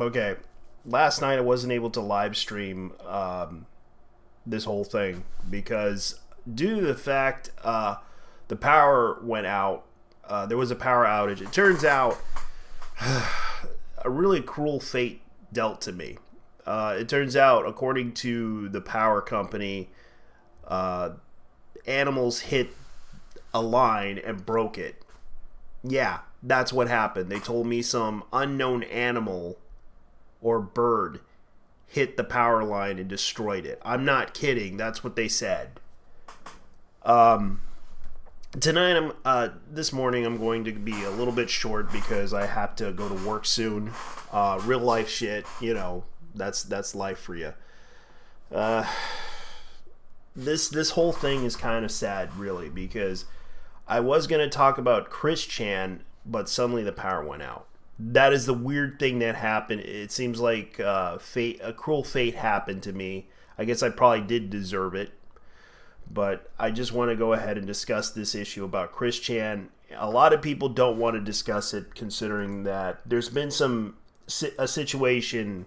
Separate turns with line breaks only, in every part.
Okay, last night I wasn't able to live stream this whole thing because due to the fact the power went out, there was a power outage. It turns out a really cruel fate dealt to me. It turns out, according to the power company, uh, animals hit a line and broke it. Yeah, that's what happened. They told me some unknown animal or bird hit the power line and destroyed it. I'm not kidding. That's what they said. Um, Tonight, this morning, I'm going to be a little bit short because I have to go to work soon. Real life shit, that's life for you. Uh, this whole thing is kind of sad, really, because I was gonna talk about Chris Chan, but suddenly the power went out. That is the weird thing that happened. It seems like a cruel fate happened to me. I guess I probably did deserve it, but I just want to go ahead and discuss this issue about Chris Chan. A lot of people don't want to discuss it, considering that there's been a situation.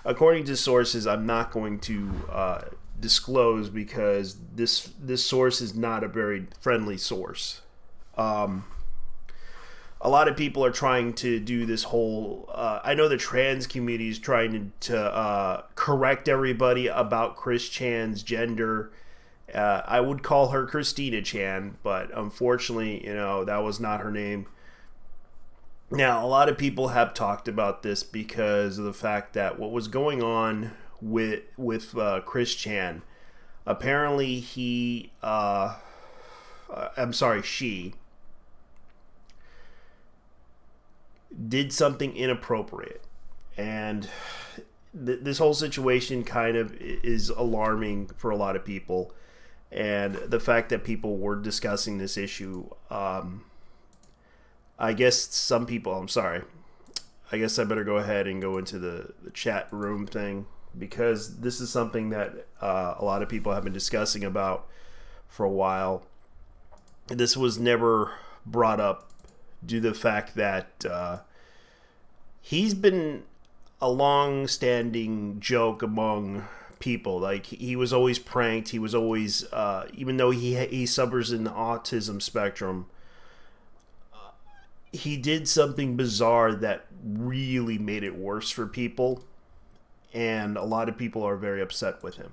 According to sources, I'm not going to disclose because this source is not a very friendly source. Um, a lot of people are trying to do this whole. I know the trans community is trying to correct everybody about Chris Chan's gender. I would call her Christina Chan, but unfortunately, that was not her name. Now, a lot of people have talked about this because of the fact that what was going on with Chris Chan. Apparently, she did something inappropriate, and this whole situation kind of is alarming for a lot of people. And the fact that people were discussing this issue, I guess some people, I'm sorry, I guess I better go ahead and go into the chat room thing because this is something that a lot of people have been discussing about for a while. This was never brought up due to the fact that he's been a long-standing joke among people. Like, he was always pranked. He was always, even though he suffers in the autism spectrum, he did something bizarre that really made it worse for people, and a lot of people are very upset with him.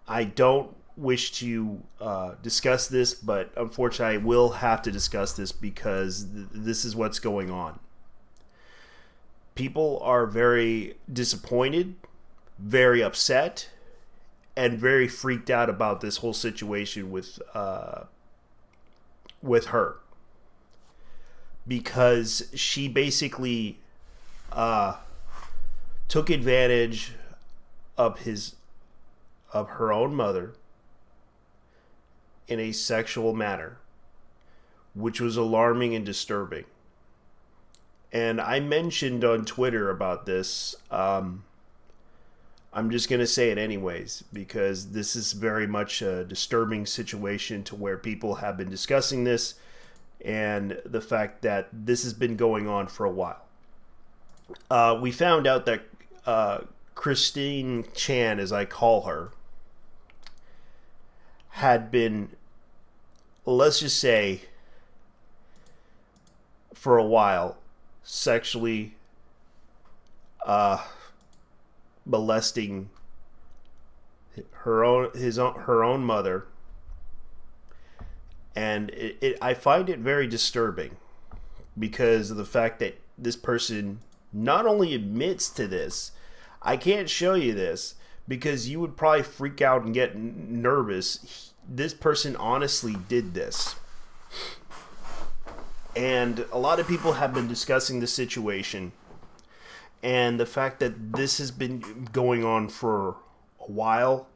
I don't wish to discuss this, but unfortunately I will have to discuss this because this is what's going on. People are very disappointed, very upset, and very freaked out about this whole situation with her, because she basically took advantage of her own mother in a sexual manner, which was alarming and disturbing. And I mentioned on Twitter about this. I'm just going to say it anyways, because this is very much a disturbing situation to where people have been discussing this and the fact that this has been going on for a while. We found out that Christine Chan, as I call her, had been, let's just say, for a while, sexually molesting her own mother, and I find it very disturbing because of the fact that this person not only admits to this. I can't show you this because you would probably freak out and get nervous. This person honestly did this. And a lot of people have been discussing the situation and the fact that this has been going on for a while.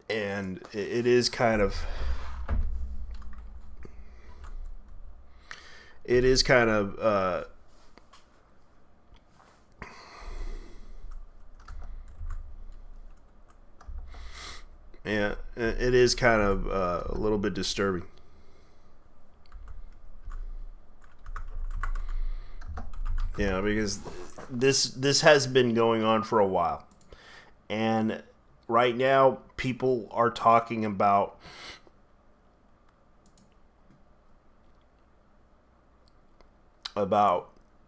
And it is kind of... yeah, it is kind of a little bit disturbing. You know, because this has been going on for a while, and right now people are talking about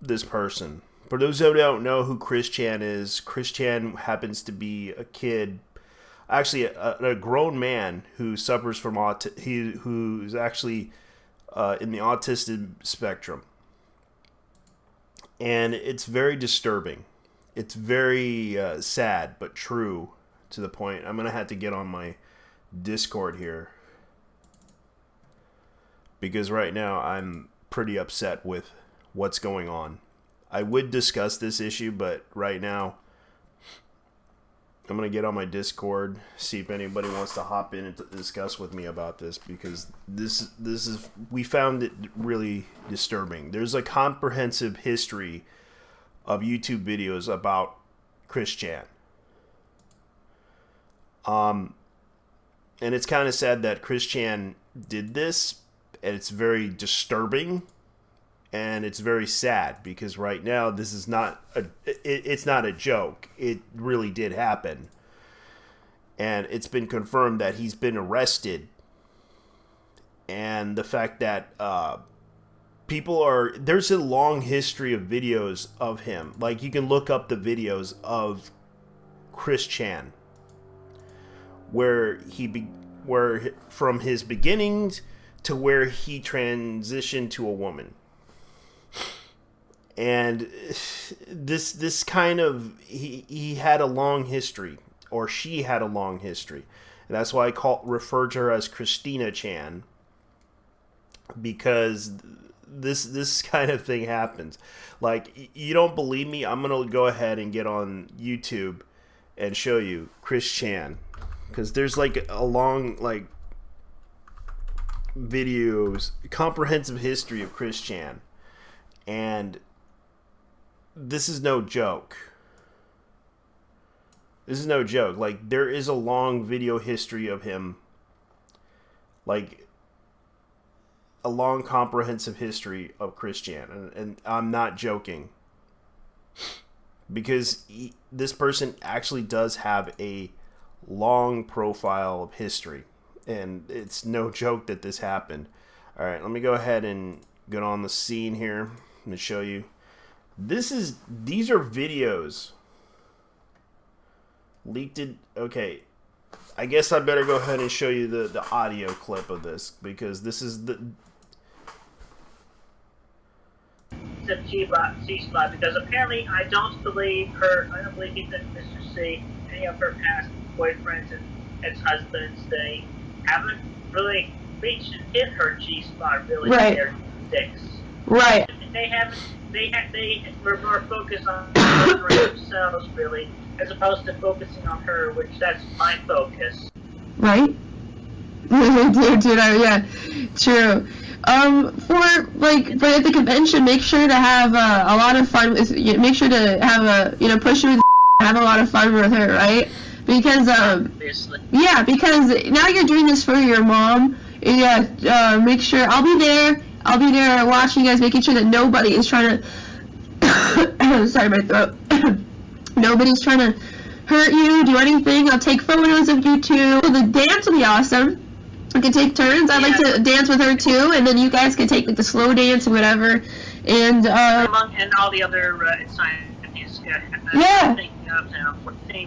this person. For those who don't know who Chris Chan is, Chris Chan happens to be a kid, actually a grown man who suffers from who's actually in the autistic spectrum. And it's very disturbing. It's very sad, but true to the point. I'm going to have to get on my Discord here, because right now I'm pretty upset with what's going on. I would discuss this issue, but right now I'm going to get on my Discord, see if anybody wants to hop in and discuss with me about this, because this is, we found it really disturbing. There's a comprehensive history of YouTube videos about Chris Chan. And it's kind of sad that Chris Chan did this, and it's very disturbing, and it's very sad, because right now this is not it's not a joke. It really did happen, and it's been confirmed that he's been arrested. And the fact that there's a long history of videos of him. Like, you can look up the videos of Chris Chan, where from his beginnings to where he transitioned to a woman. And this kind of, he had a long history, or she had a long history. And that's why I refer to her as Christina Chan, because this kind of thing happens. Like, you don't believe me? I'm gonna go ahead and get on YouTube and show you Chris Chan, because there's like a long videos, comprehensive history of Chris Chan, and this is no joke. This is no joke. Like, there is a long video history of him, like a long comprehensive history of Chris Chan, and I'm not joking, because this person actually does have a long profile of history, and it's no joke that this happened. All right, let me go ahead and get on the scene here. I'm gonna show you. These are videos leaked. Okay, I guess I better go ahead and show you the audio clip of this, because this is the
C-spot, because apparently I don't believe Ethan, Mr. C, any of her past boyfriends and ex-husbands, they haven't really reached and hit her G-spot really in their dicks.
Right.
They were more focused on themselves, really, as opposed to focusing on her, which that's my focus.
Right? Yeah, true. But at the convention, make sure to have a lot of fun with, make sure to have push her, have a lot of fun with her, right? Because,
obviously.
Yeah, because now you're doing this for your mom. Yeah, make sure, I'll be there watching you guys, making sure that nobody is trying to, sorry, my throat. Nobody's trying to hurt you, do anything. I'll take photos of you too. The dance will be awesome. We can take turns. I'd like to dance with her too, and then you guys can take the slow dance or whatever. And
all the other scientists.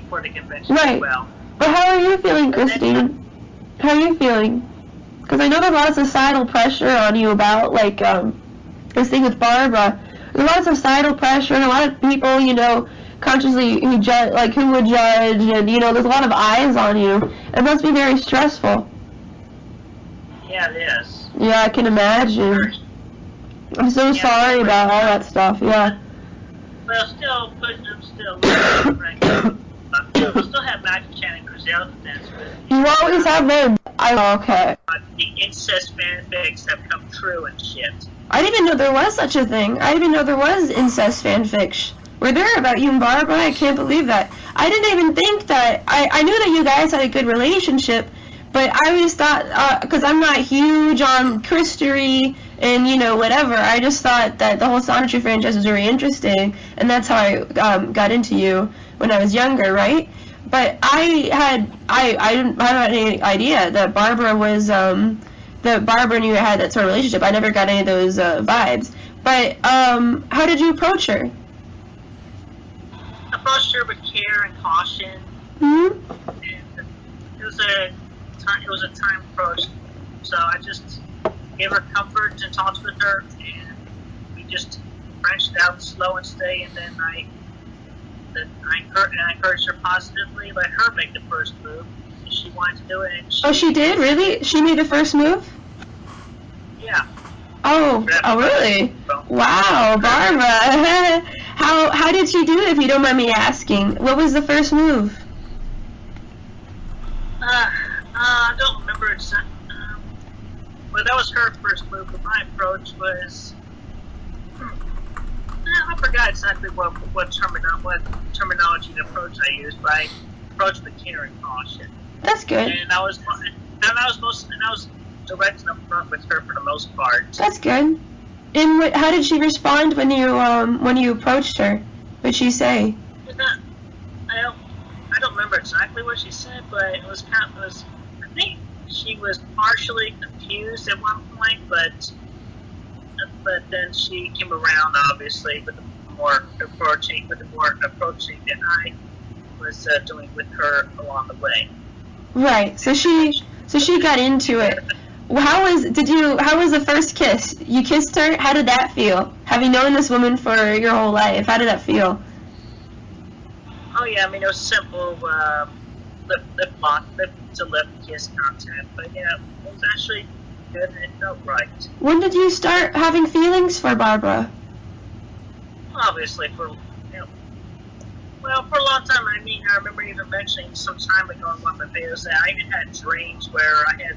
For the convention as well.
But how are you feeling, Christine? How are you feeling? Because I know there's a lot of societal pressure on you about this thing with Barbara. There's a lot of societal pressure, and a lot of people, consciously who would judge, and there's a lot of eyes on you. It must be very stressful.
Yeah, it is.
Yeah, I can imagine. I'm so sorry about all that stuff. Yeah.
Well, still pushing them still. We'll still have Magic Chan and Grizel to dance with.
You always have them. Okay.
The incest fanfics have come true and shit.
I didn't even know there was such a thing. I didn't even know there was incest fanfics. Were there about you and Barbara? I can't believe that. I didn't even think that. I knew that you guys had a good relationship, But I always thought, because I'm not huge on Christery and, whatever, I just thought that the whole Sonic franchise was very interesting, and that's how I got into you when I was younger, right? But I didn't have any idea that Barbara was, that Barbara and you had that sort of relationship. I never got any of those vibes. But how did you approach her?
Approached her with care and caution.
Mm-hmm.
And it was a time approach. So I just gave her comfort and talked with her, and we just branched out slow and steady. And then I encouraged her positively. Let her make the first move. She wanted to do it. And
she did? Really? She made the first move?
Yeah.
Oh, really? Wow, Barbara. How did she do it, if you don't mind me asking? What was the first move?
I don't remember exactly. Well, that was her first move, but my approach was... I forgot exactly what terminology and approach I used, but I approached with care and caution.
That's good.
And I was direct and upfront with her for the most part.
That's good. And how did she respond when you approached her? What did she say?
I don't remember exactly what she said, but it was I think she was partially confused at one point, but then she came around, obviously, with the more approaching that I was doing with her along the way.
Right. So she got into it. How was the first kiss? You kissed her? How did that feel? Having known this woman for your whole life, how did that feel?
Oh yeah, I mean it was simple lip to lip kiss contact, but yeah, it was actually good and it felt right.
When did you start having feelings for Barbara?
Obviously for a long time. I mean, I remember even mentioning some time ago in one of my videos that I even had dreams where I had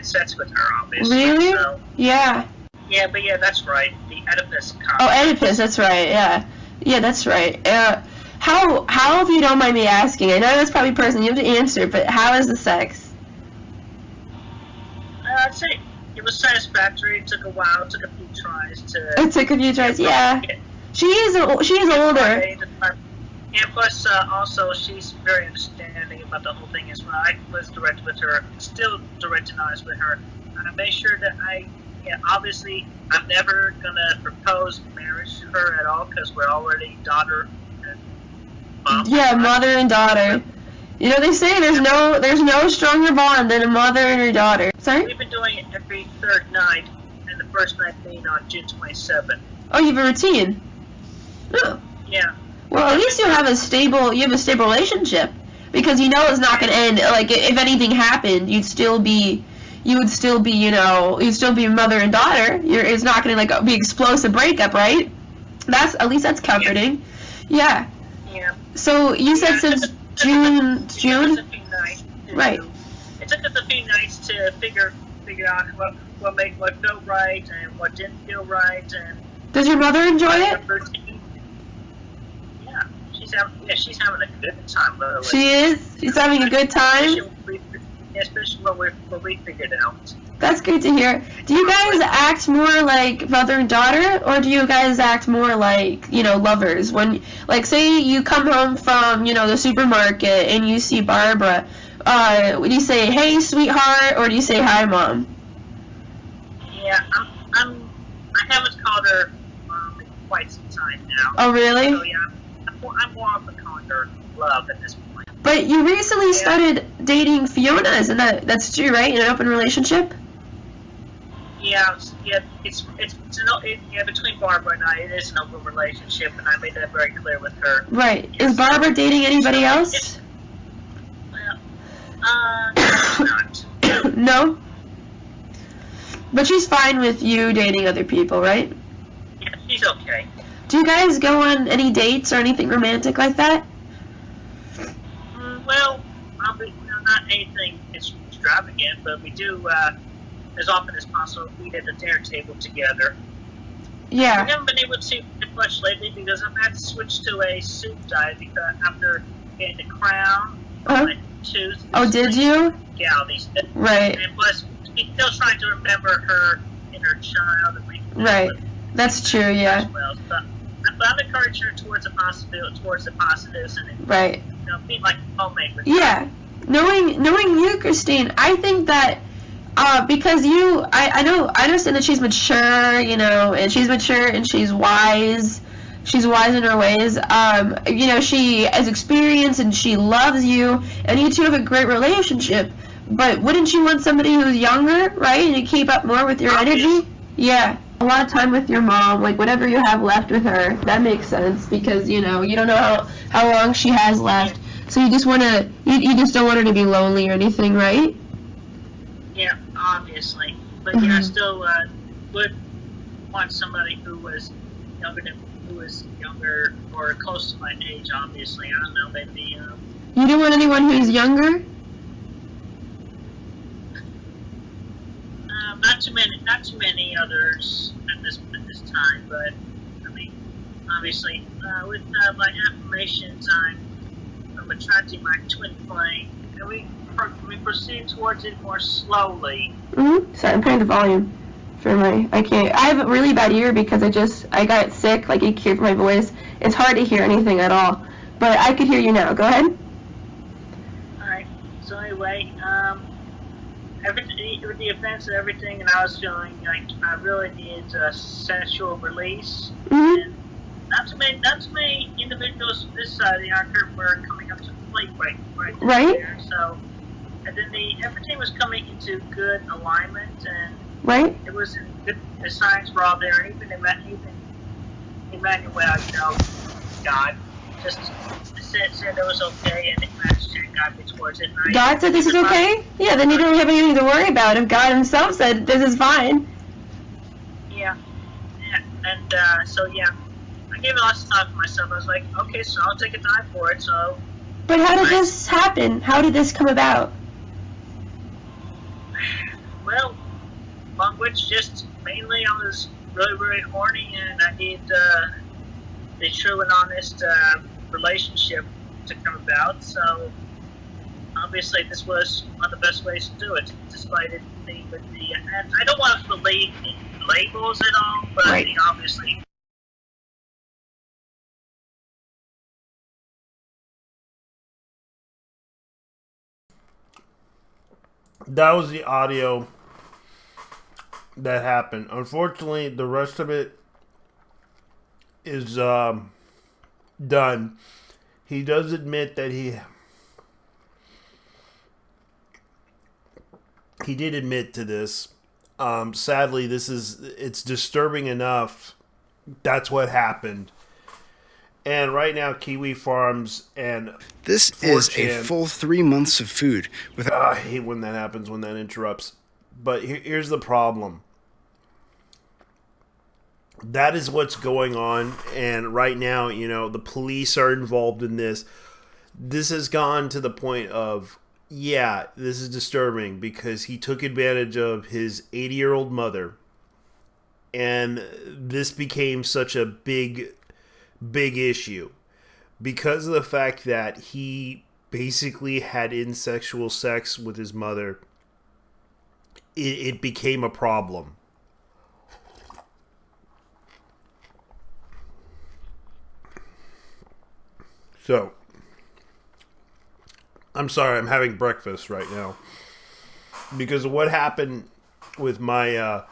sex with her, obviously.
Really?
So,
yeah.
Yeah, but yeah, that's right. The Oedipus complex.
Oh, Oedipus, that's right, yeah. Yeah, that's right. How, if you don't mind me asking, I know that's probably personal, you have to answer, but how is the sex?
I'd say it was satisfactory. It took a while. It took a few tries to...
It took a few tries, yeah. She is older.
And plus, also, she's very understanding about the whole thing as well. I was direct with her, still direct and honest with her. I made sure that obviously, I'm never going to propose marriage to her at all because we're already daughter and mom.
Yeah, mother and daughter. You know, they say there's no stronger bond than a mother and her daughter. Sorry?
We've been doing it every third night, and the first night being on June 27th.
Oh, you have a routine? Oh.
Yeah.
Well, at least you have a stable relationship, because you know it's not going to end. Like, if anything happened, you'd still be mother and daughter. It's not going to be explosive breakup, right? At least that's comforting. Yeah.
Yeah.
So you said since June.
It took us a few nights.
Right.
It took us a few nights to figure out what felt right and what didn't feel right. And
does your mother enjoy it?
She's having a good time. Literally.
She is? She's having a good time?
Especially what we figured out.
That's good to hear. Do you guys act more like mother and daughter, or do you guys act more like, lovers? When, say you come home from, the supermarket and you see Barbara, would you say, hey, sweetheart, or do you say, hi, Mom?
Yeah, I haven't called her Mom in quite some time now.
Oh, really?
So, yeah, I'm more often calling her Love at this point.
But you recently started dating Fiona, isn't that's true, right? In an open relationship?
Yeah, it's between Barbara and I, it is an open relationship, and I made that very clear with her.
Right. Is Barbara dating anybody else?
Not.
No? But she's fine with you dating other people, right?
Yeah, she's okay.
Do you guys go on any dates or anything romantic like that?
Well, not anything extravagant, but we do, as often as possible, eat at the dinner table together.
Yeah.
We haven't been able to eat much lately because I've had to switch to a soup diet because after getting the crown, to
Oh, did you?
galaxies.
Right.
And plus, he's still trying to remember her inner child.
Right. That's true, yeah.
As well. So, but I'm encouraging her towards the positives, and
Right.
being like a homemaker.
Yeah. Knowing you, Christine, I think that because I understand that she's mature, and she's mature and she's wise. She's wise in her ways. She has experience and she loves you, and you two have a great relationship. But wouldn't you want somebody who's younger, right, and to keep up more with your energy? Yeah. A lot of time with your mom, like whatever you have left with her, that makes sense because, you don't know how long she has left. So you just you just don't want her to be lonely or anything, right?
Yeah, obviously. But I still would want somebody who was younger or close to my age, obviously. I don't know, maybe
You don't want anyone who's younger?
Not too many others at this time, but I mean, obviously, with my affirmations, I'm attracting my twin flame, and we proceed towards it more slowly.
Sorry, I'm putting the volume for I have a really bad ear because I got sick, like you can hear from my voice. It's hard to hear anything at all, but I could hear you now. Go ahead.
Alright, so anyway, everything, with the events and everything, and I was feeling like I really needed a sexual release. And not too many individuals from this side of the arc were coming up to the plate right there. So, and then everything was coming into good alignment, and it was in good. The signs were all there, and even Emmanuel, God, just said it was okay, and it got me towards it.
God said this is okay? Yeah, then you don't have anything to worry about if God himself said this is fine.
Yeah. And so I gave it lots of time for myself. I was like, okay, so I'll take a time for it. So.
But how did this happen? How did this come about?
Well, among which just mainly I was really, really horny, and I needed the true and honest relationship to come about. So obviously this was one of the best ways to do it, despite it being with the. And I don't want to believe in labels at all, but obviously.
That was the audio that happened. Unfortunately, the rest of it is done. He does admit that he did admit to this. Sadly, it's disturbing enough. That's what happened. And right now, Kiwi Farms and
this is a full 3 months of food.
I hate when that happens, when that interrupts. But here's the problem. That is what's going on. And right now, the police are involved in this. This has gone to the point of, this is disturbing because he took advantage of his 80-year-old mother. And this became such a big issue because of the fact that he basically had insexual sex with his mother. It became a problem. So, I'm sorry, I'm having breakfast right now because of what happened with my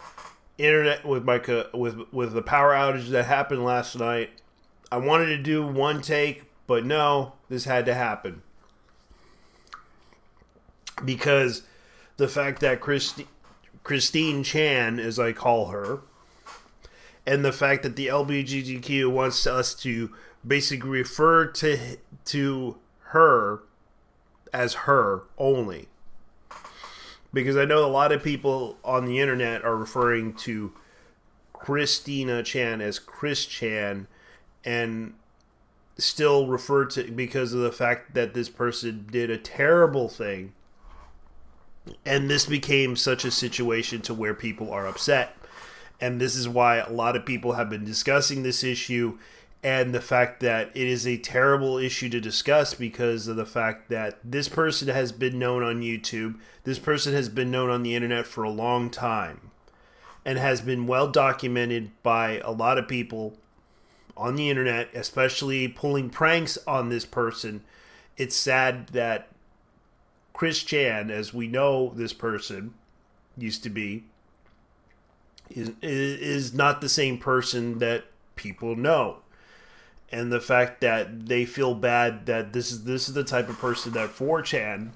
internet, with the power outage that happened last night. I wanted to do one take, but no, this had to happen. Because the fact that Christine Chan, as I call her, and the fact that the LGBTQ wants us to basically refer to her as her only. Because I know a lot of people on the internet are referring to Christina Chan as Chris Chan, and still refer to, because of the fact that this person did a terrible thing, and this became such a situation to where people are upset. And this is why a lot of people have been discussing this issue, and the fact that it is a terrible issue to discuss because of the fact that this person has been known on YouTube, this person has been known on the internet for a long time, and has been well documented by a lot of people on the internet, especially pulling pranks on this person. It's sad that Chris Chan, as we know this person used to be, is not the same person that people know. And the fact that they feel bad that this is the type of person that 4chan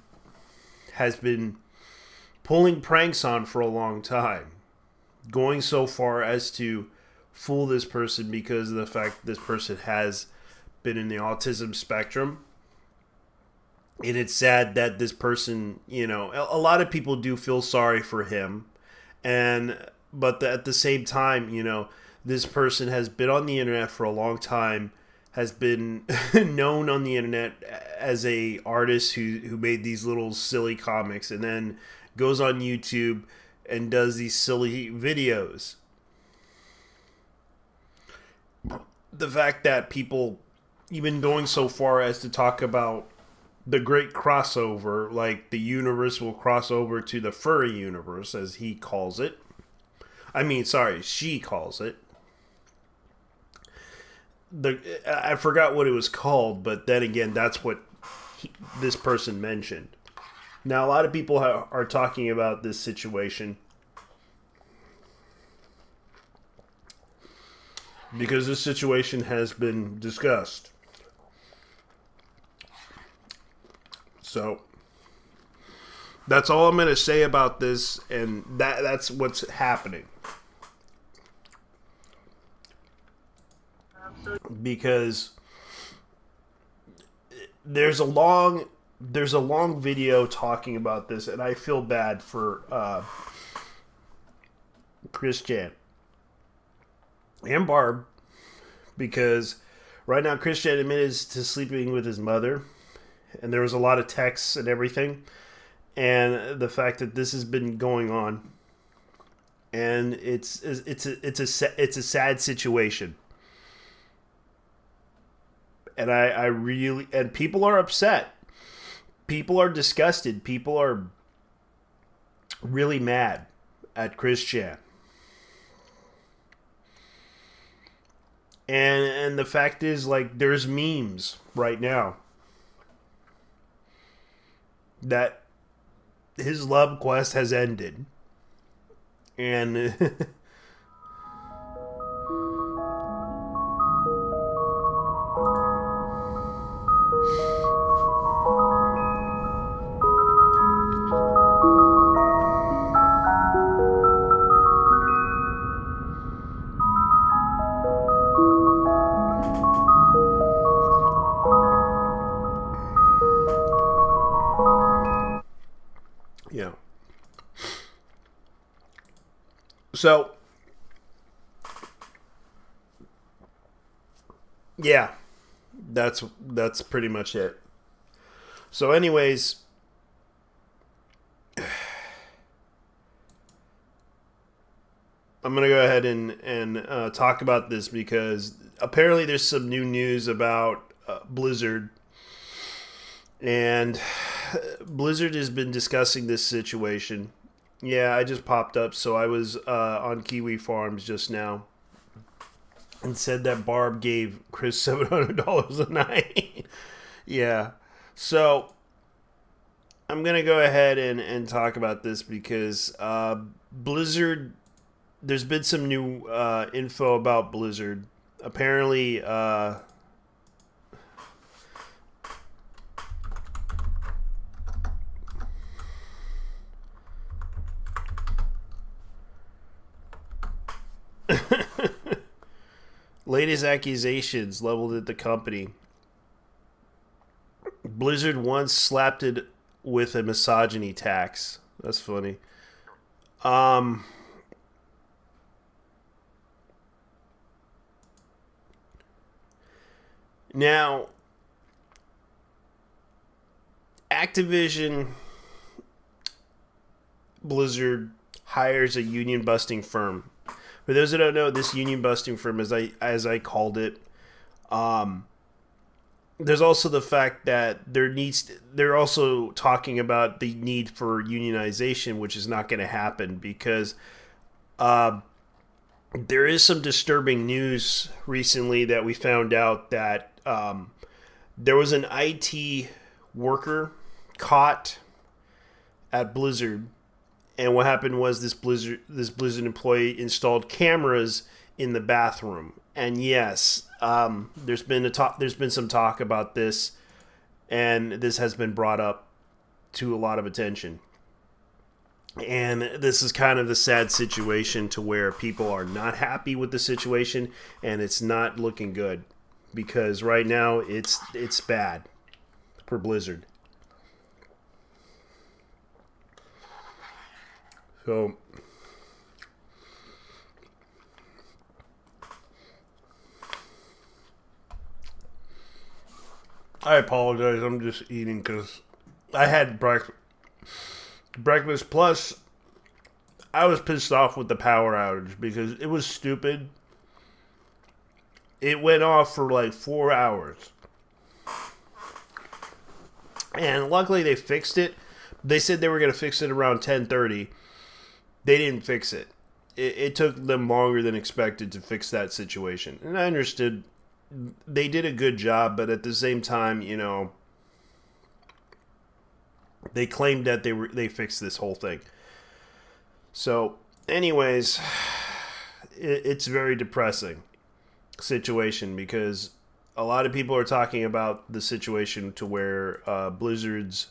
has been pulling pranks on for a long time, going so far as to fool this person because of the fact that this person has been in the autism spectrum. And it's sad that this person, you know, a lot of people do feel sorry for him, but at the same time, you know, this person has been on the internet for a long time, has been known on the internet as a artist who made these little silly comics, and then goes on YouTube and does these silly videos. The fact that people even going so far as to talk about the great crossover, like the universe will cross over to the furry universe, as he calls it. I mean, sorry, she calls it. I forgot what it was called, but then again, that's what this person mentioned. Now, a lot of people are talking about this situation because this situation has been discussed. So that's all I'm going to say about this, and that's what's happening. Because there's a long video talking about this, and I feel bad for Chris Chan and Barb, because right now Chris Chan admitted to sleeping with his mother, and there was a lot of texts and everything, and the fact that this has been going on, and it's a sad situation. And I really, and people are upset. People are disgusted. People are really mad at Chris Chan. And the fact is, like, there's memes right now that his love quest has ended. And yeah. So, yeah, that's pretty much it. So anyways, I'm going to go ahead and talk about this because apparently there's some new news about Blizzard. And Blizzard has been discussing this situation. Yeah, I just popped up. So I was on Kiwi Farms just now and said that Barb gave Chris $700 a night. Yeah. So I'm going to go ahead and talk about this because Blizzard, there's been some new info about Blizzard. Apparently, latest accusations leveled at the company. Blizzard once slapped it with a misogyny tax. That's funny. Now, Activision Blizzard hires a union busting firm. For those that don't know, this union busting firm, as I called it, There's also the fact that they're also talking about the need for unionization, which is not going to happen because there is some disturbing news recently that we found out that there was an IT worker caught at Blizzard, and what happened was this Blizzard employee installed cameras in the bathroom. And yes, there's been some talk about this, and this has been brought up to a lot of attention. And this is kind of the sad situation to where people are not happy with the situation, and it's not looking good because right now it's bad for Blizzard. So I apologize. I'm just eating because I had breakfast. Plus, I was pissed off with the power outage because it was stupid. It went off for like 4 hours. And luckily they fixed it. They said they were going to fix it around 10:30. They didn't fix it. It took them longer than expected to fix that situation. And I understood they did a good job, but at the same time, you know, they claimed that they fixed this whole thing. So, anyways, it's a very depressing situation because a lot of people are talking about the situation to where Blizzard's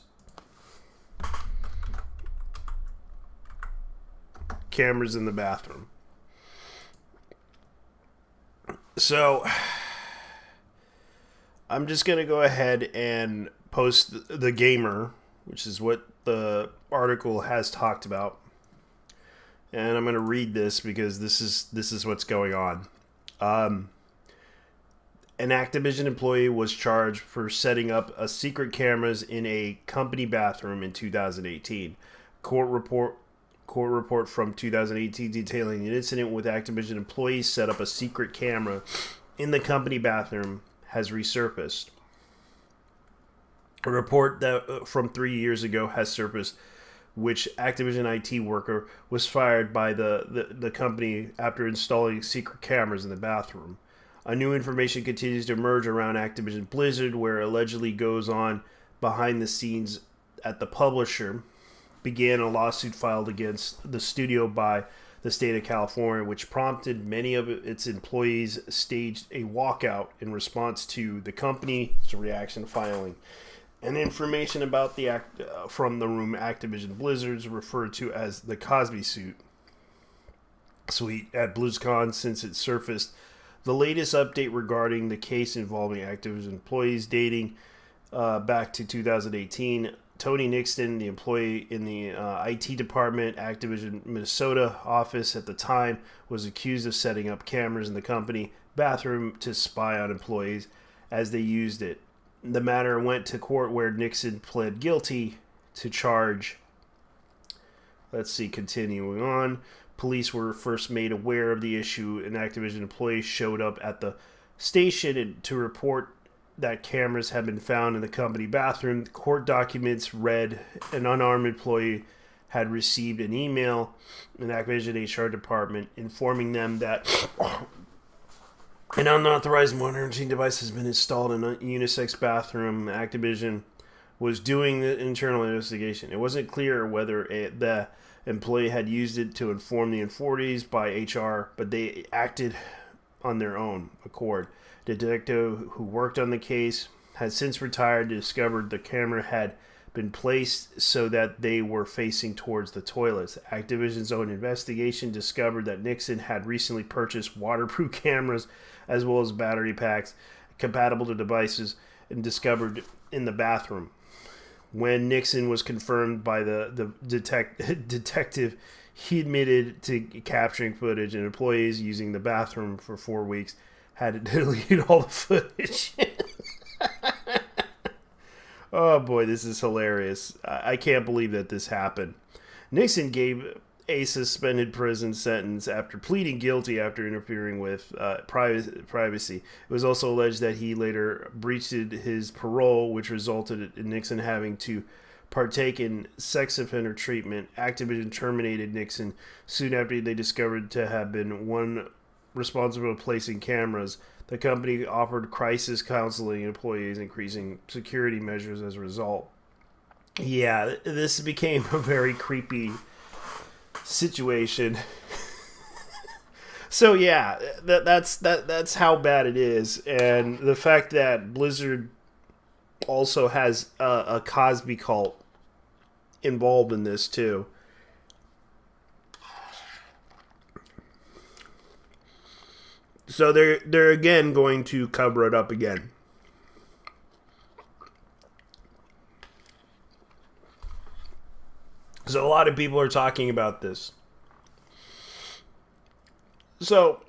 cameras in the bathroom. So I'm just going to go ahead and post the Gamer, which is what the article has talked about. And I'm going to read this because this is what's going on. An Activision employee was charged for setting up a secret cameras in a company bathroom in 2018. Court report from 2018 detailing an incident with Activision employees set up a secret camera in the company bathroom has resurfaced. A report that from 3 years ago has surfaced, which Activision IT worker was fired by the company after installing secret cameras in the bathroom. A new information continues to emerge around Activision Blizzard, where allegedly goes on behind the scenes at the publisher began a lawsuit filed against the studio by the state of California, which prompted many of its employees staged a walkout in response to the company's reaction filing. And information about the from the room Activision Blizzard's referred to as the Cosby suite at BlizzCon since it surfaced. The latest update regarding the case involving Activision employees dating back to 2018. Tony Nixon, the employee in the IT department, Activision Minnesota office at the time, was accused of setting up cameras in the company bathroom to spy on employees as they used it. The matter went to court where Nixon pled guilty to charge. Continuing on. Police were first made aware of the issue, and Activision employees showed up at the station to report that cameras had been found in the company bathroom. The court documents read an unarmed employee had received an email in the Activision HR department informing them that an unauthorized monitoring device has been installed in a unisex bathroom. Activision was doing the internal investigation. It wasn't clear whether the employee had used it to inform the authorities by HR, but they acted on their own accord. The detective who worked on the case has since retired and discovered the camera had been placed so that they were facing towards the toilets. Activision's own investigation discovered that Nixon had recently purchased waterproof cameras as well as battery packs compatible to devices and discovered in the bathroom. When Nixon was confirmed by the detective, he admitted to capturing footage, and employees using the bathroom for 4 weeks had to delete all the footage. Oh boy, this is hilarious. I can't believe that this happened. Nixon gave a suspended prison sentence after pleading guilty after interfering with privacy. It was also alleged that he later breached his parole, which resulted in Nixon having to partake in sex offender treatment. Activision terminated Nixon soon after they discovered to have been one responsible for placing cameras. The company offered crisis counseling employees, increasing security measures as a result. Yeah, this became a very creepy situation. So yeah, that's how bad it is, and the fact that Blizzard also has a Cosby cult involved in this too. So they're again going to cover it up again. So a lot of people are talking about this. So,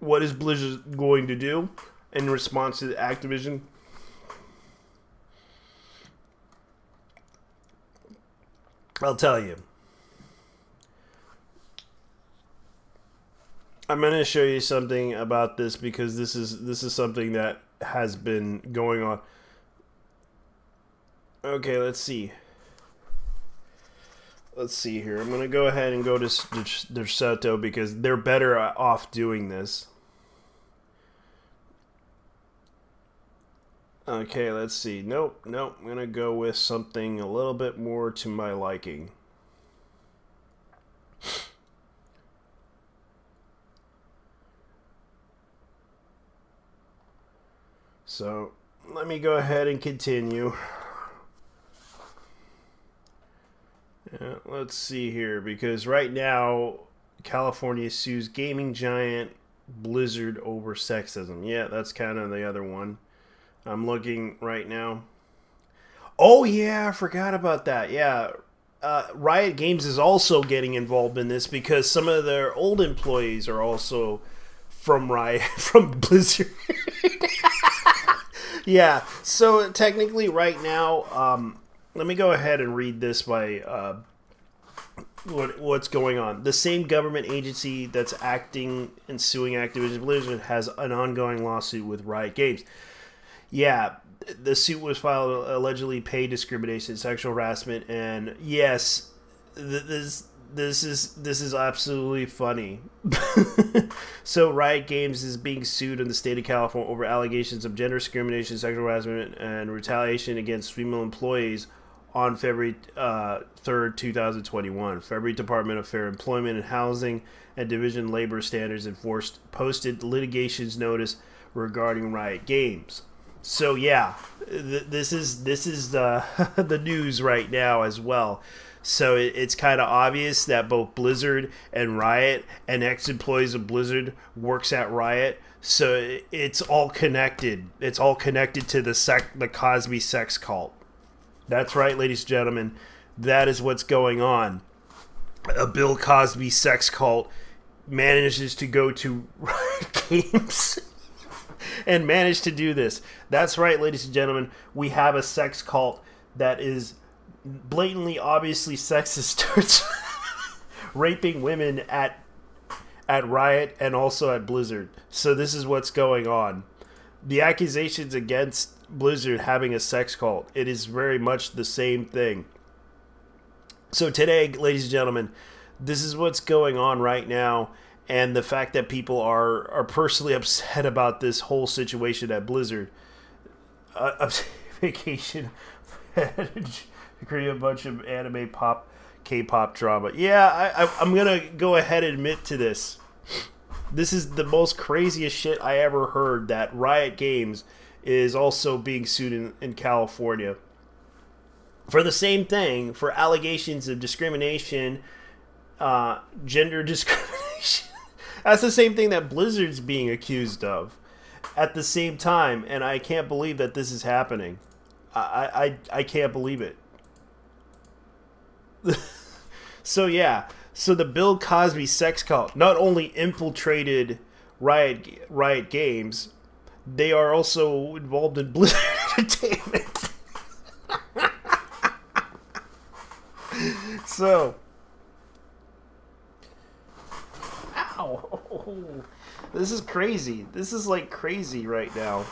what is Blizzard going to do in response to Activision? I'll tell you. I'm going to show you something about this because this is something that has been going on. Okay, let's see. Let's see here. I'm going to go ahead and go to Derceto because they're better off doing this. Okay, let's see. Nope. I'm going to go with something a little bit more to my liking. So, let me go ahead and continue. Let's see here, because right now, California sues gaming giant Blizzard over sexism. Yeah, that's kind of the other one. I'm looking right now. Oh, yeah, I forgot about that. Yeah, Riot Games is also getting involved in this because some of their old employees are also from Blizzard. Yeah, so technically right now, let me go ahead and read this by what's going on. The same government agency that's acting and suing Activision Blizzard has an ongoing lawsuit with Riot Games. Yeah, the suit was filed allegedly pay discrimination, sexual harassment, and yes, this is absolutely funny. So Riot Games is being sued in the state of California over allegations of gender discrimination, sexual harassment, and retaliation against female employees on February 3rd, 2021. February Department of Fair Employment and Housing and Division Labor Standards posted litigations notice regarding Riot Games. So yeah, this is the news right now as well. So it's kind of obvious that both Blizzard and Riot and ex-employees of Blizzard works at Riot. So it's all connected. It's all connected to the Cosby sex cult. That's right, ladies and gentlemen. That is what's going on. A Bill Cosby sex cult manages to go to Riot Games and manage to do this. That's right, ladies and gentlemen. We have a sex cult that is blatantly, obviously sexist towards raping women at Riot and also at Blizzard. So this is what's going on. The accusations against Blizzard having a sex cult, it is very much the same thing. So today, ladies and gentlemen, this is what's going on right now, and the fact that people are personally upset about this whole situation at Blizzard. Vacation to create a bunch of anime, K-pop drama. Yeah, I'm gonna go ahead and admit to this. This is the most craziest shit I ever heard, that Riot Games is also being sued in California for the same thing, for allegations of discrimination, gender discrimination. That's the same thing that Blizzard's being accused of at the same time, and I can't believe that this is happening. I can't believe it. So yeah, so the Bill Cosby sex cult not only infiltrated Riot Games, they are also involved in Blizzard Entertainment. So wow. This is crazy. This is like crazy right now.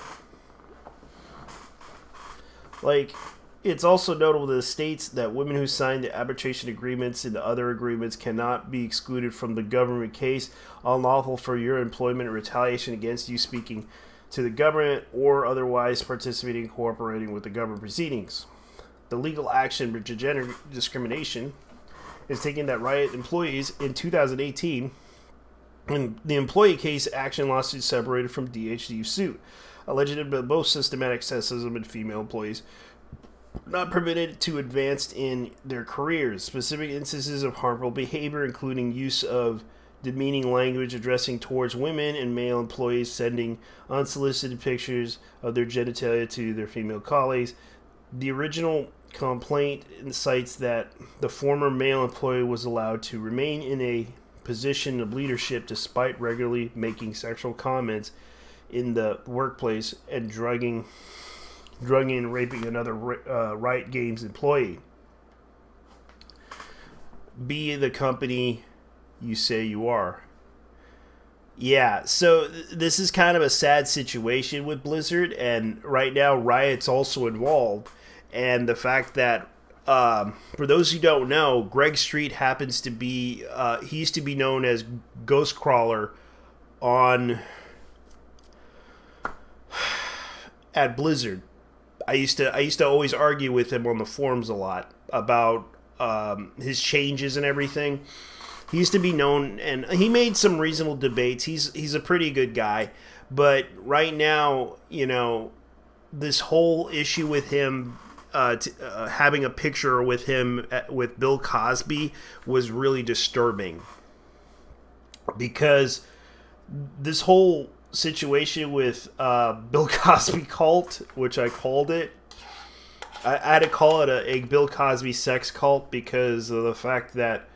Like, it's also notable that it states that women who signed the arbitration agreements and the other agreements cannot be excluded from the government case, unlawful for your employment or retaliation against you speaking to the government or otherwise participating and cooperating with the government proceedings. The legal action for gender discrimination is taking that Riot employees in 2018 when the employee case action lawsuit separated from DHU suit, alleged that both systematic sexism and female employees not permitted to advance in their careers. Specific instances of harmful behavior, including use of demeaning language addressing towards women and male employees, sending unsolicited pictures of their genitalia to their female colleagues. The original complaint cites that the former male employee was allowed to remain in a position of leadership despite regularly making sexual comments in the workplace and drugging and raping another Riot Games employee. Be the company you say you are. Yeah, so this is kind of a sad situation with Blizzard, and right now Riot's also involved. And the fact that, for those who don't know, Greg Street happens to be, he used to be known as Ghostcrawler at Blizzard. I used to always argue with him on the forums a lot about his changes and everything. He used to be known, and he made some reasonable debates. He's a pretty good guy, but right now, this whole issue with him having a picture with him with Bill Cosby was really disturbing, because this whole situation with Bill Cosby cult, which I called it, I had to call it a Bill Cosby sex cult because of the fact that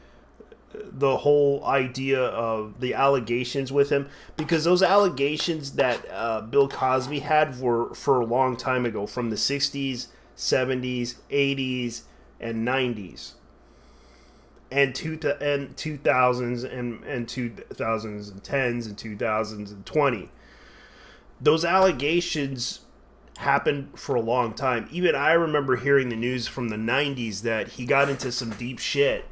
the whole idea of the allegations with him, because those allegations that Bill Cosby had were for a long time ago, from the 60s, 70s, 80s, and 90s, and 2000s and 2010s and 2020. Those allegations happened for a long time. Even I remember hearing the news from the 90s that he got into some deep shit,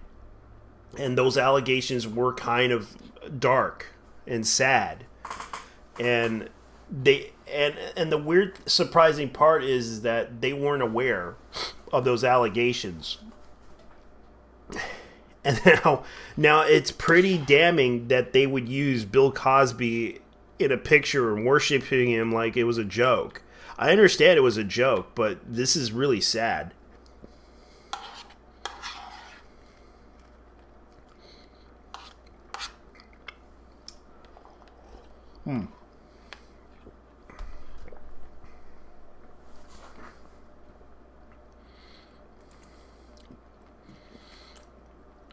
and those allegations were kind of dark and sad. And the weird, surprising part is that they weren't aware of those allegations. And now it's pretty damning that they would use Bill Cosby in a picture and worshiping him like it was a joke. I understand it was a joke, but this is really sad.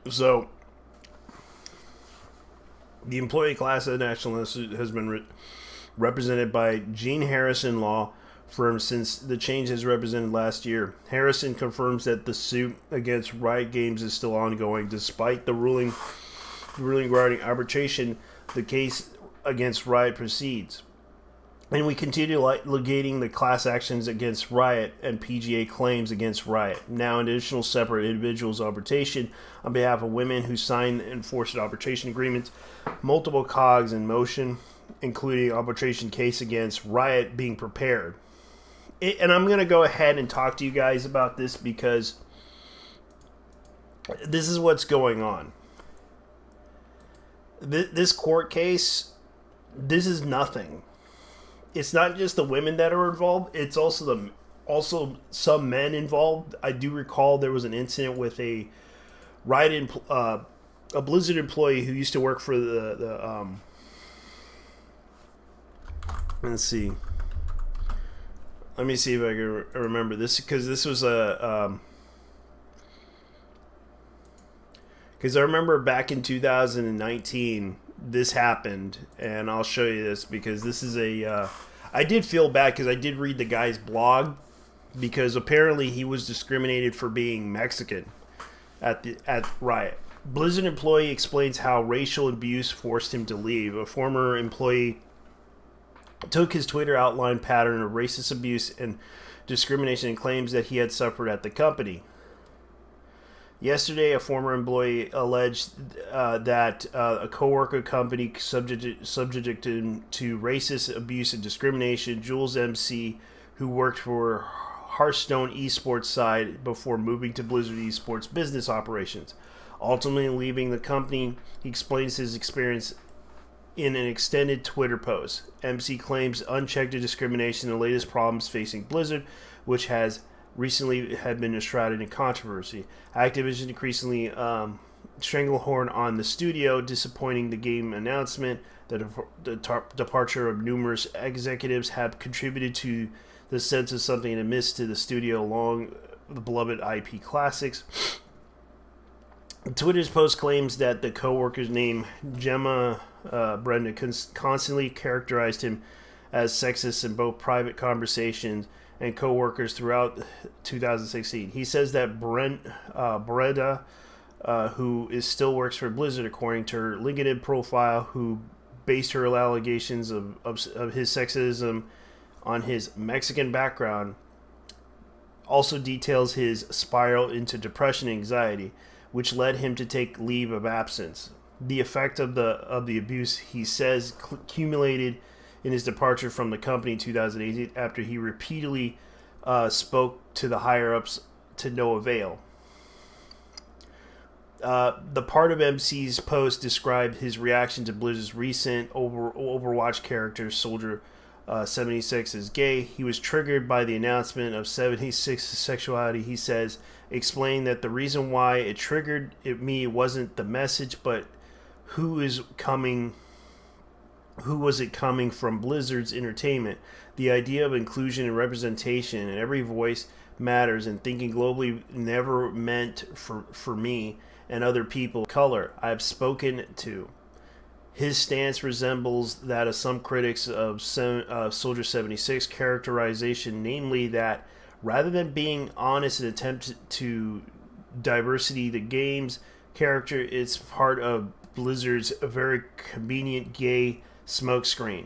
So, the employee class at National Institute has been represented by Gene Harrison Law Firm since the change has represented last year. Harrison confirms that the suit against Riot Games is still ongoing. Despite the ruling regarding arbitration, the case against Riot proceeds. And we continue litigating the class actions against Riot and PGA claims against Riot. Now an additional separate individuals arbitration on behalf of women who signed and enforced arbitration agreements, multiple COGs in motion, including arbitration case against Riot being prepared. And I'm going to go ahead and talk to you guys about this because this is what's going on. This court case, this is nothing. It's not just the women that are involved, it's also some men involved. I do recall there was an incident with a Blizzard employee who used to work for the let's see. Let me see if I can remember this, because this was because I remember back in 2019 this happened, and I'll show you this because this is I did feel bad because I did read the guy's blog, because apparently he was discriminated for being Mexican at Riot. Blizzard employee explains how racial abuse forced him to leave. A former employee took his Twitter outline pattern of racist abuse and discrimination and claims that he had suffered at the company. Yesterday, a former employee alleged that a coworker company subjected him to racist abuse and discrimination. Jules MC, who worked for Hearthstone esports side before moving to Blizzard esports business operations. Ultimately leaving the company, he explains his experience in an extended Twitter post. MC claims unchecked discrimination, the latest problems facing Blizzard, which has recently had been enshrouded in controversy. Activision increasingly stranglehorn on the studio, disappointing the game announcement. The departure of numerous executives have contributed to the sense of something amiss to the studio along the beloved IP classics. Twitter's post claims that the co-worker's name, Gemma Brenda, constantly characterized him as sexist in both private conversations and co-workers throughout 2016. He says that Brenda, who still works for Blizzard according to her LinkedIn profile, who based her allegations of his sexism on his Mexican background, also details his spiral into depression and anxiety, which led him to take leave of absence. The effect of the abuse, he says, accumulated in his departure from the company in 2018 after he repeatedly spoke to the higher-ups to no avail. The part of MC's post described his reaction to Blizzard's recent Overwatch character, Soldier 76, is gay. He was triggered by the announcement of 76's sexuality. He says, explaining that the reason why it triggered me wasn't the message, but who was it coming from Blizzard's entertainment. The idea of inclusion and representation and every voice matters, and thinking globally never meant for me and other people of color I've spoken to. His stance resembles that of some critics of Soldier 76 characterization, namely that rather than being honest and attempt to diversity the game's character, it's part of Blizzard's very convenient gay smokescreen.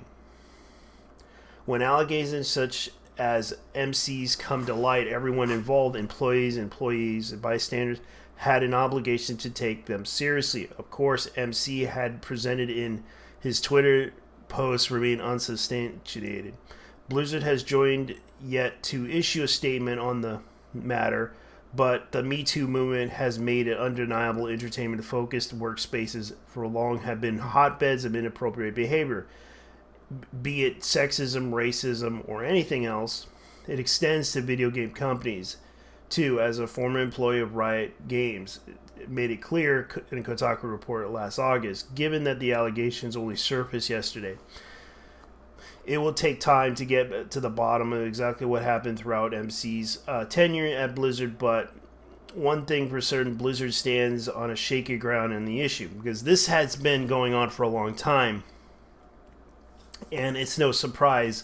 When allegations such as MC's come to light, everyone involved, employees, and bystanders, had an obligation to take them seriously. Of course, MC had presented in his Twitter posts remain unsubstantiated. Blizzard has joined yet to issue a statement on the matter, but the Me Too movement has made it undeniable entertainment-focused workspaces for long have been hotbeds of inappropriate behavior. Be it sexism, racism, or anything else, it extends to video game companies. Too, as a former employee of Riot Games, it made it clear in a Kotaku report last August, given that the allegations only surfaced yesterday. It will take time to get to the bottom of exactly what happened throughout MC's tenure at Blizzard, but one thing for certain, Blizzard stands on a shaky ground in the issue, because this has been going on for a long time, and it's no surprise.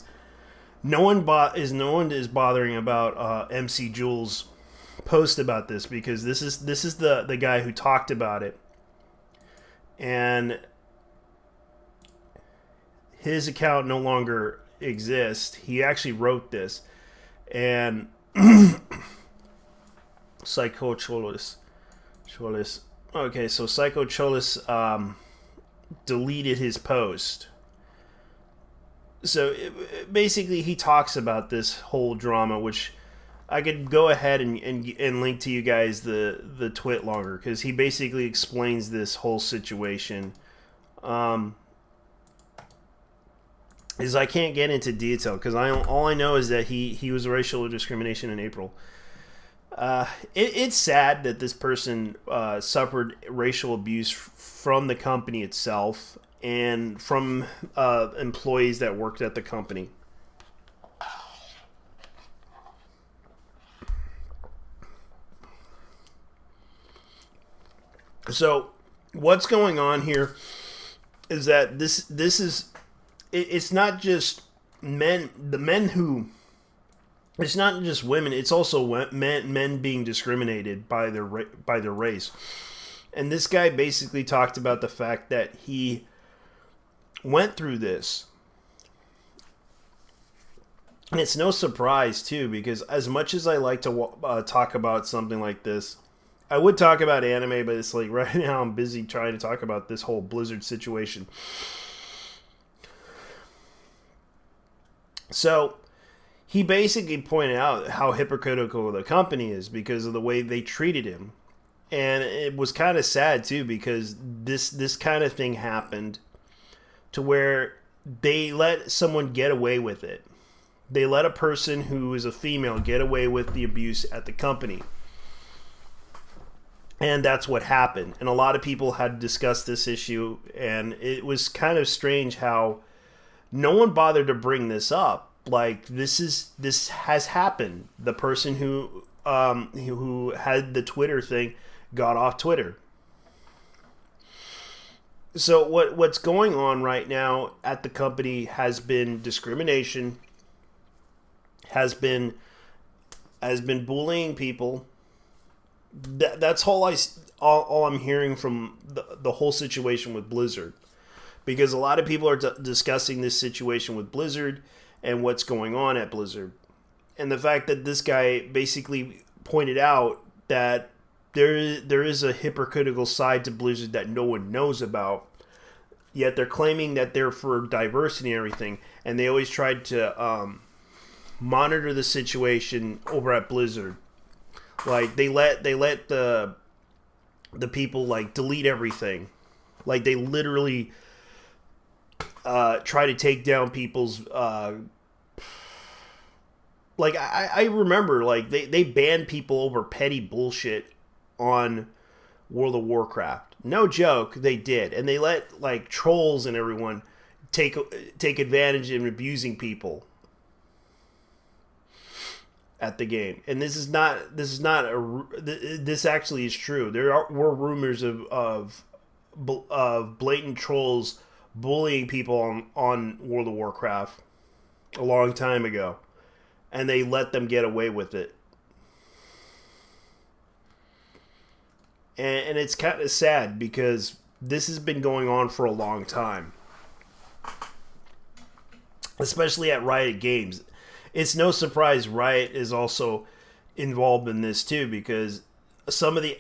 No one is bothering about MC Jules' post about this, because this is the guy who talked about it, and his account no longer exists. He actually wrote this, and Psycho Cholis. Okay, so Psycho Cholis deleted his post. So basically, he talks about this whole drama, which I could go ahead and link to you guys the twit longer, because he basically explains this whole situation. Is I can't get into detail because all I know is that he was racial discrimination in April. It's sad that this person suffered racial abuse from the company itself and from employees that worked at the company. So what's going on here is that this is, it's not just men, the men who, it's not just women, it's also men being discriminated by their race. And this guy basically talked about the fact that he went through this. And it's no surprise, too, because as much as I like to talk about something like this, I would talk about anime, but it's like right now I'm busy trying to talk about this whole Blizzard situation. So he basically pointed out how hypocritical the company is because of the way they treated him. And it was kind of sad, too, because this kind of thing happened to where they let someone get away with it. They let a person who is a female get away with the abuse at the company. And that's what happened. And a lot of people had discussed this issue, and it was kind of strange how no one bothered to bring this up. Like, this has happened. The person who had the Twitter thing got off Twitter. So what's going on right now at the company has been discrimination, has been bullying people. That's all I'm hearing from the whole situation with Blizzard, because a lot of people are discussing this situation with Blizzard and what's going on at Blizzard, and the fact that this guy basically pointed out that there is a hypocritical side to Blizzard that no one knows about, yet they're claiming that they're for diversity and everything, and they always tried to monitor the situation over at Blizzard. Like, they let the people, like, delete everything. Like, they literally try to take down people's like, I remember, like, they banned people over petty bullshit on World of Warcraft. No joke, they did. And they let, like, trolls and everyone take advantage of abusing people at the game. And this actually is true. Were rumors of blatant trolls bullying people on World of Warcraft a long time ago, and they let them get away with it. And it's kind of sad because this has been going on for a long time, especially at Riot Games. It's no surprise Riot is also involved in this too, because some of the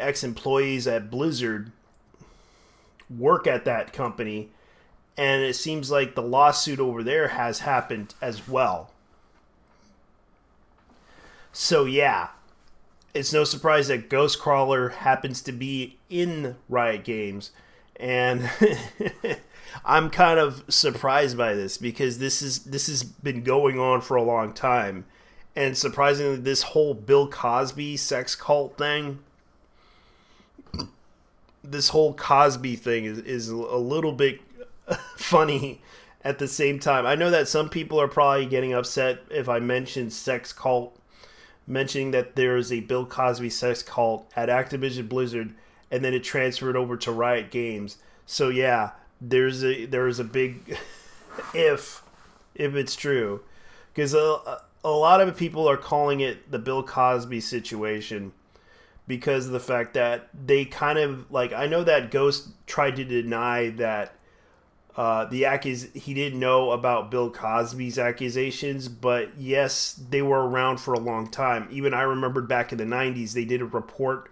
ex-employees at Blizzard work at that company, and it seems like the lawsuit over there has happened as well. So yeah, it's no surprise that Ghostcrawler happens to be in Riot Games, and I'm kind of surprised by this because this has been going on for a long time, and surprisingly, this whole Bill Cosby sex cult thing, this whole Cosby thing is a little bit funny at the same time. I know that some people are probably getting upset if I mention sex cult, mentioning that there is a Bill Cosby sex cult at Activision Blizzard, and then it transferred over to Riot Games. So yeah, there's a big if it's true, because a lot of people are calling it the Bill Cosby situation because of the fact that they kind of, like, I know that Ghost tried to deny that he didn't know about Bill Cosby's accusations, but yes, they were around for a long time. Even I remembered back in the 90s, they did a report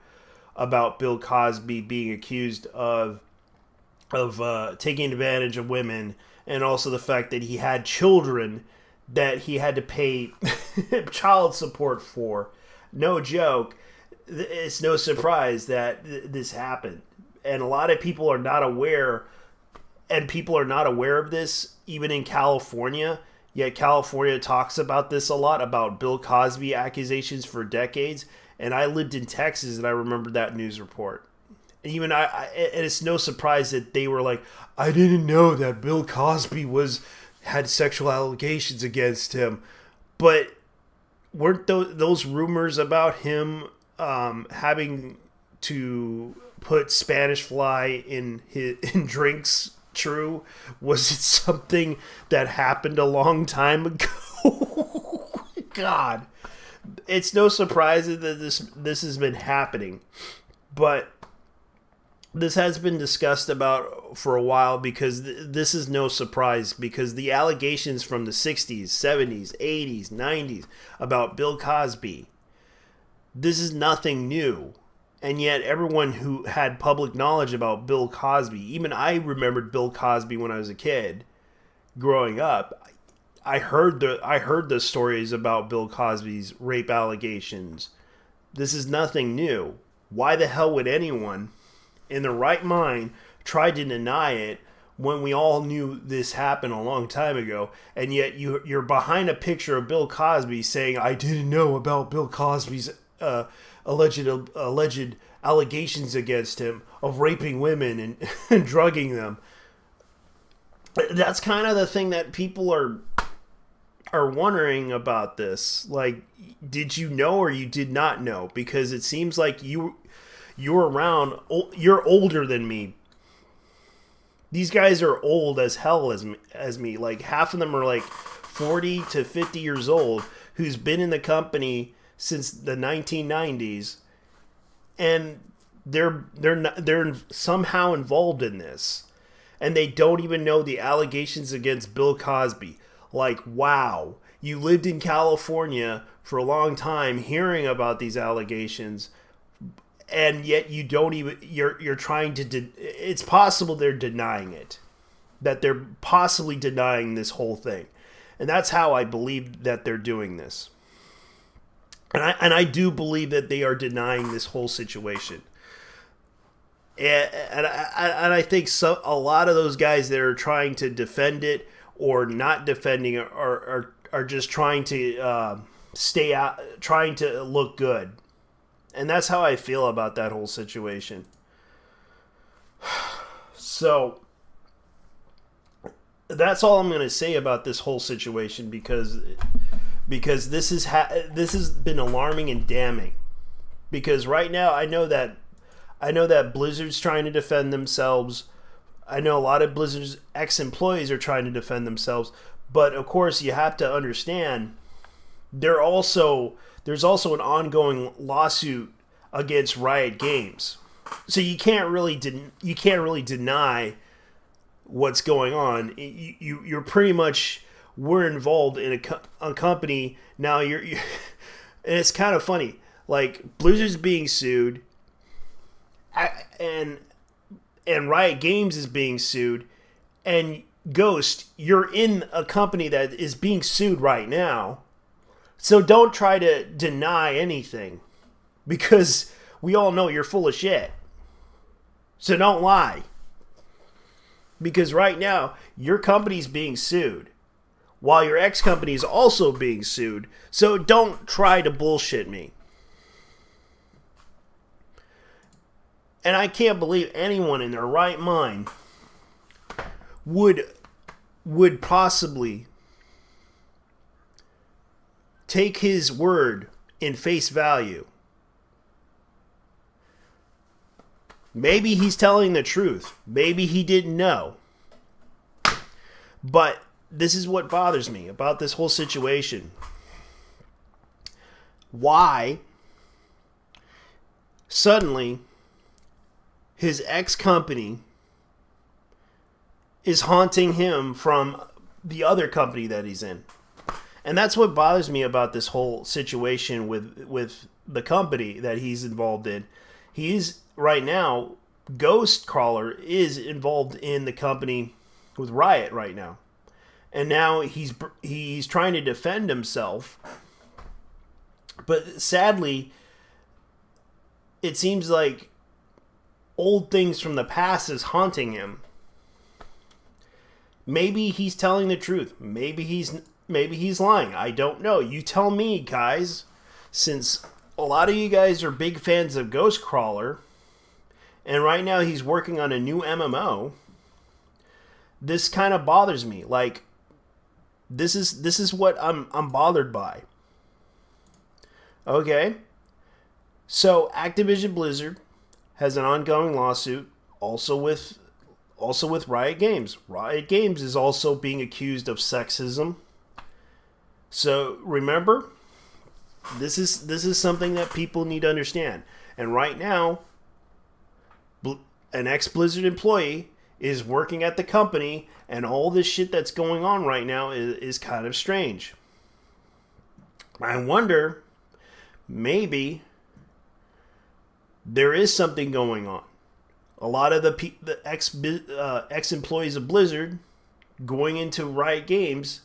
about Bill Cosby being accused of taking advantage of women, and also the fact that he had children that he had to pay child support for. No joke. It's no surprise that this happened. And a lot of people are not aware, and people are not aware of this, even in California. Yet California talks about this a lot, about Bill Cosby accusations for decades. And I lived in Texas, and I remember that news report. And even and it's no surprise that they were like, I didn't know that Bill Cosby had sexual allegations against him. But weren't those rumors about him having to put Spanish fly in drinks true? Was it something that happened a long time ago? God, it's no surprise that this has been happening. But this has been discussed about for a while because this is no surprise, because the allegations from the 60s, 70s, 80s, 90s about Bill Cosby, this is nothing new. And yet everyone who had public knowledge about Bill Cosby, even I remembered Bill Cosby when I was a kid growing up. I heard the stories about Bill Cosby's rape allegations. This is nothing new. Why the hell would anyone in their right mind try to deny it when we all knew this happened a long time ago? And yet you're behind a picture of Bill Cosby saying, I didn't know about Bill Cosby's alleged allegations against him of raping women and drugging them. That's kind of the thing that people are wondering about this. Like, did you know or you did not know? Because it seems like you're around, you're older than me. These guys are old as hell as me. Like, half of them are like 40 to 50 years old, who's been in the company since the 1990s, and they're somehow involved in this, and they don't even know the allegations against Bill Cosby. Like, wow, you lived in California for a long time hearing about these allegations, and yet you don't even, you're trying to, it's possible they're denying it, that they're possibly denying this whole thing. And that's how I believe that they're doing this. And I do believe that they are denying this whole situation. And I think a lot of those guys that are trying to defend it or not defending it are just trying to stay out, trying to look good. And that's how I feel about that whole situation. So that's all I'm going to say about this whole situation, because this has been alarming and damning. Because right now I know that Blizzard's trying to defend themselves. I know a lot of Blizzard's ex-employees are trying to defend themselves, but of course you have to understand there's also an ongoing lawsuit against Riot Games. So you can't really deny what's going on. You're pretty much, we're involved in a company now. You're and it's kind of funny. Like, Blizzard's being sued, and Riot Games is being sued, and Ghost, you're in a company that is being sued right now. So don't try to deny anything, because we all know you're full of shit. So don't lie. Because right now, your company's being sued, while your ex-company is also being sued. So don't try to bullshit me. And I can't believe anyone in their right mind would possibly take his word in face value. Maybe he's telling the truth. Maybe he didn't know. But this is what bothers me about this whole situation. Why suddenly his ex-company is haunting him from the other company that he's in? And that's what bothers me about this whole situation with the company that he's involved in. He's right now, Ghost Crawler is involved in the company with Riot right now. And now he's trying to defend himself. But sadly, it seems like old things from the past is haunting him. Maybe he's telling the truth. Maybe he's lying. I don't know. You tell me, guys. Since a lot of you guys are big fans of Ghost Crawler, and right now he's working on a new MMO, this kind of bothers me. Like, this is what I'm bothered by. Okay? So Activision Blizzard has an ongoing lawsuit also with Riot Games. Riot Games is also being accused of sexism. So remember, this is something that people need to understand. And right now, an ex-Blizzard employee is working at the company, and all this shit that's going on right now is kind of strange. I wonder, maybe there is something going on. A lot of the ex-employees of Blizzard going into Riot Games,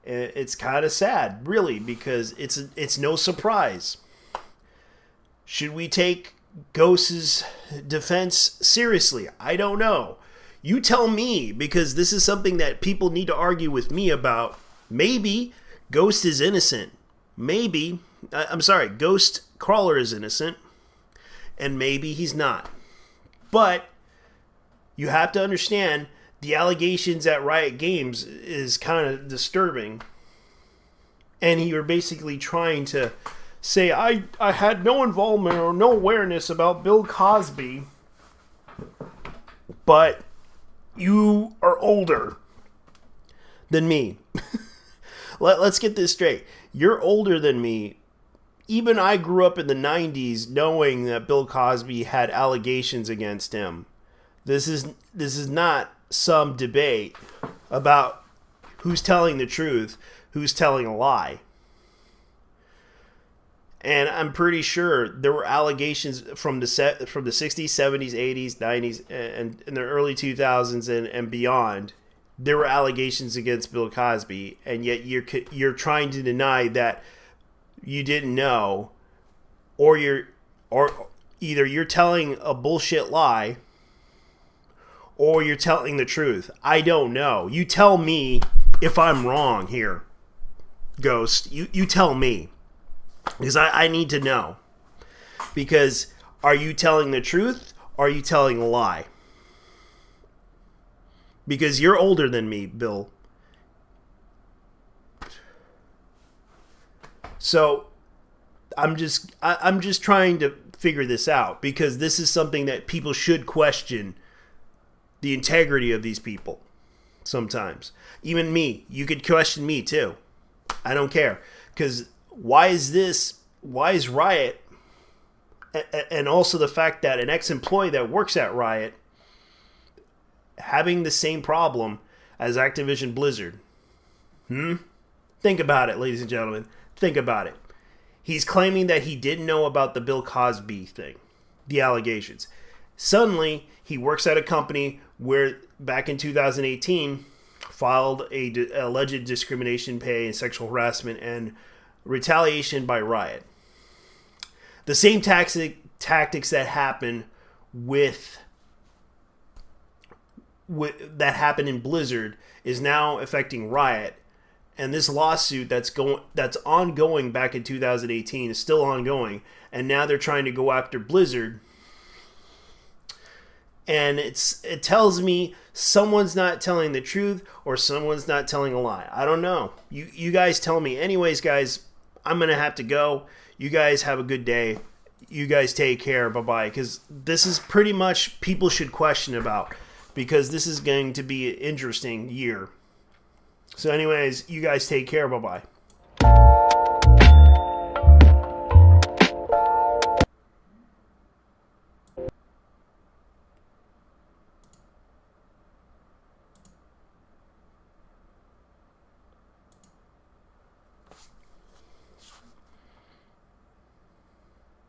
it's kind of sad, really, because it's no surprise. Should we take Ghost's defense seriously? I don't know. You tell me, because this is something that people need to argue with me about. Maybe Ghost is innocent. Maybe, Ghost Crawler is innocent. And maybe he's not. But you have to understand, the allegations at Riot Games is kind of disturbing. And you're basically trying to say, I had no involvement or no awareness about Bill Cosby, but you are older than me. Let's get this straight. You're older than me. Even I grew up in the 90s knowing that Bill Cosby had allegations against him. This is not some debate about who's telling the truth, who's telling a lie. And I'm pretty sure there were allegations from the 60s, 70s, 80s, 90s, and in the early 2000s and beyond. There were allegations against Bill Cosby, and yet you're trying to deny that you didn't know, or either you're telling a bullshit lie, or you're telling the truth. I don't know. You tell me if I'm wrong here, Ghost. You tell me. Because I need to know. Because are you telling the truth, or are you telling a lie? Because you're older than me, Bill. So I'm just trying to figure this out, because this is something that people should question, the integrity of these people sometimes. Even me, you could question me too. I don't care, because why is Riot, and also the fact that an ex-employee that works at Riot having the same problem as Activision Blizzard? Think about it, ladies and gentlemen. Think about it. He's claiming that he didn't know about the Bill Cosby thing, the allegations. Suddenly, he works at a company where, back in 2018, filed a alleged discrimination pay and sexual harassment and retaliation by Riot. The same tactics that happen that happened in Blizzard is now affecting Riot. And this lawsuit that's ongoing back in 2018 is still ongoing, and now they're trying to go after Blizzard. And it tells me someone's not telling the truth, or someone's not telling a lie. I don't know. You guys tell me. Anyways, guys, I'm gonna have to go. You guys have a good day. You guys take care. Bye-bye. Because this is pretty much people should question about, because this is going to be an interesting year. So anyways, you guys take care. Bye-bye.